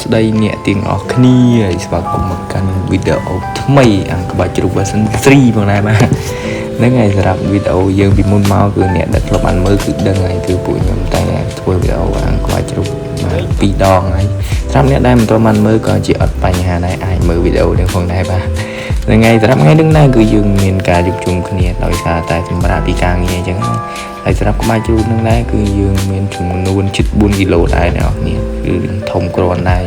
ស្ដីអ្នកទាំងអស់គ្នាហើយស្វាគមន៍មកកាន់វីដេអូថ្មីអង្គក្បាច់ជ្រូក version 3ផងដែរបាទហ្នឹងហើយសម្រាប់វីដេអូយើងពីមុនមកគឺអ្នកដែលធ្លាប់បានមើលគឺដឹងហើយគឺពួកខ្ញុំតែធ្វើវីដេអូអង្គក្បាច់ជ្រូក2 ដងហើយសម្រាប់អ្នកដែលមិនទាន់បានមើលក៏ជាអត់បញ្ហាដែរអាចមើលវីដេអូនេះផងដែរបាទថ្ងៃសម្រាប់ថ្ងៃនេះណាគឺយើងមានការជួបជុំគ្នាដោយសារតែសម្រាប់ពីការងារអញ្ចឹងហើយសម្រាប់ក្បាច់ជ្រូកនឹងដែរគឺយើងមានចំនួនជិត4 គីឡូដែរអ្នកនរគឺធំគ្រាន់ដែរ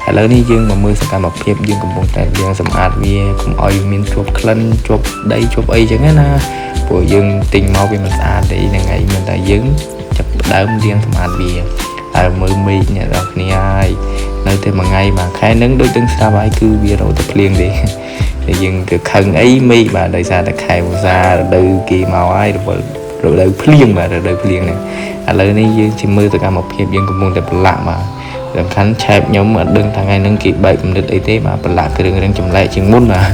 ឥឡូវនេះយើងមកមើលសកម្មភាពយើងកំពុងតែលាងសម្អាតវាកុំឲ្យមានជាប់ក្លិនជាប់ដីជាប់អីអញ្ចឹងណាព្រោះយើងទិញមកវាមិនស្អាតទេហ្នឹងហើយមិនតែយើងចាប់ដើមលាងសម្អាតវាហើយមើលមេឃអ្នកនរគ្នាហើយនៅតែមួយថ្ងៃមួយខែនឹងដូចទាំងស្រាប់ហើយគឺវារត់ទៅភ្លៀងទេយើងទៅខឹងអីមេឃបាទដោយសារតែខែវស្សារដូវគេមកហើយរដូវភ្លៀងបាទរដូវភ្លៀងហ្នឹងឥឡូវនេះយើងជិះមើលសកម្មភាពយើងកំពុងតែប្រឡាក់បាទសំខាន់ឆែបខ្ញុំអត់ដឹងថាថ្ងៃហ្នឹងគេបែកគំនិតអីទេបាទប្រឡាក់គ្រឿងរៀងចម្លែកជាងមុនបាទ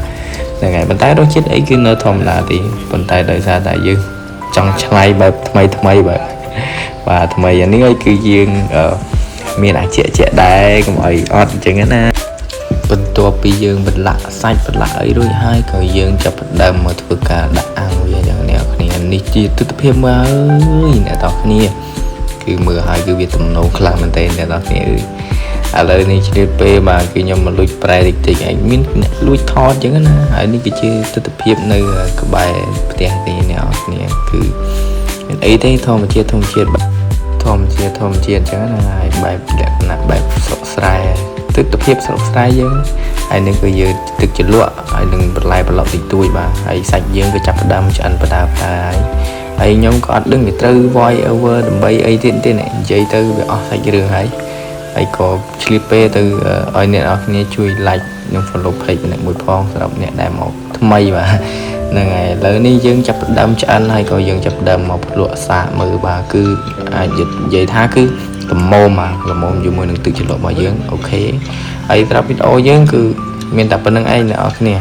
ហ្នឹងហើយប៉ុន្តែរសជាតិអីគឺនៅធម្មតាទេប៉ុន្តែដោយសារតែយើងចង់ឆ្លៃបែបថ្មីបាទថ្មីអានេះគឺយើងមានអាជាដែរកុំឲ្យអត់អញ្ចឹងណាបន្ទាប់ពីយើងបន្លាក់សាច់បន្លាក់អីរួចហើយក៏យើងចាប់ផ្ដើមមកធ្វើការដាក់អាំងវាយ៉ាងអ្នកគ្នានេះជាទស្សនវិជ្ជាមើលអើយអ្នកនរគ្នាគឺមើលហើយគឺវាទំនោរខ្លាំងមែនទែនអ្នកនរគ្នាឥឡូវនេះឆ្លៀតពេលបាទគឺខ្ញុំមកលួចប្រែតិចឯងមានអ្នកលួចថតអញ្ចឹងណាហើយនេះគឺជាទស្សនវិជ្ជានៅក្បែរផ្ទះទីអ្នកនរគ្នាគឺមានអីទេធម្មជាតិអញ្ចឹងណាហើយបែបលក្ខណៈបែបស្រុកស្រែទស្សនវិជ្ជាស្រុកស្រែយើងហើយនឹងគឺយើងទឹកជ្រលក់ហើយនឹងបន្លែប្រឡប់តិចតួចបាទហើយសាច់យើងក៏ចាប់ផ្ដើមឆ្អិនបដាហើយខ្ញុំក៏អត់ដឹងវាត្រូវ voice over ដើម្បីអីទៀតនិយាយទៅវាអស់សាច់រឿងហើយក៏ឆ្លៀតពេលទៅឲ្យអ្នកនរគ្នាជួយ like និង follow page ម្នាក់មួយផងសម្រាប់អ្នកដែលមកថ្មីបាទហ្នឹងហើយឥឡូវនេះយើងចាប់ផ្ដើមឆ្អិនហើយក៏យើងចាប់ផ្ដើមមកភ្លក់សាកមើលបាទគឺអាចនិយាយថាគឺល្មមជាមួយនឹងទឹកជ្រលក់របស់យើងអូខេហើយសម្រាប់វីដេអូយើងគឺមានតែប៉ុណ្្នឹងឯងអ្នកនរគ្នា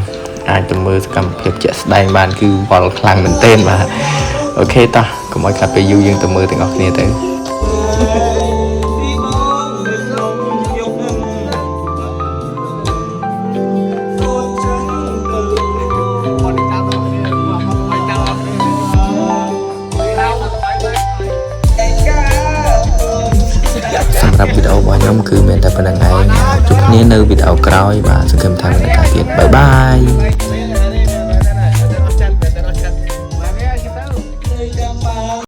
អាចទៅមើលសកម្មភាពជាក់ស្ដែងបានគឺវល់ខ្លាំងមែនទែនបាទអូខេតោះកុំឲ្យខាត់ពេលយូរយើងទៅមើលទាំងអស់គ្នាទៅសម្រាប់វីដេអូរបស់ខ្ញុំគឺមានតែប៉ុណ្្នឹងឯងជួបគ្នានៅវីដេអូក្រោយបាទសង្ឃឹមថាមានឱកាសទៀតបាយ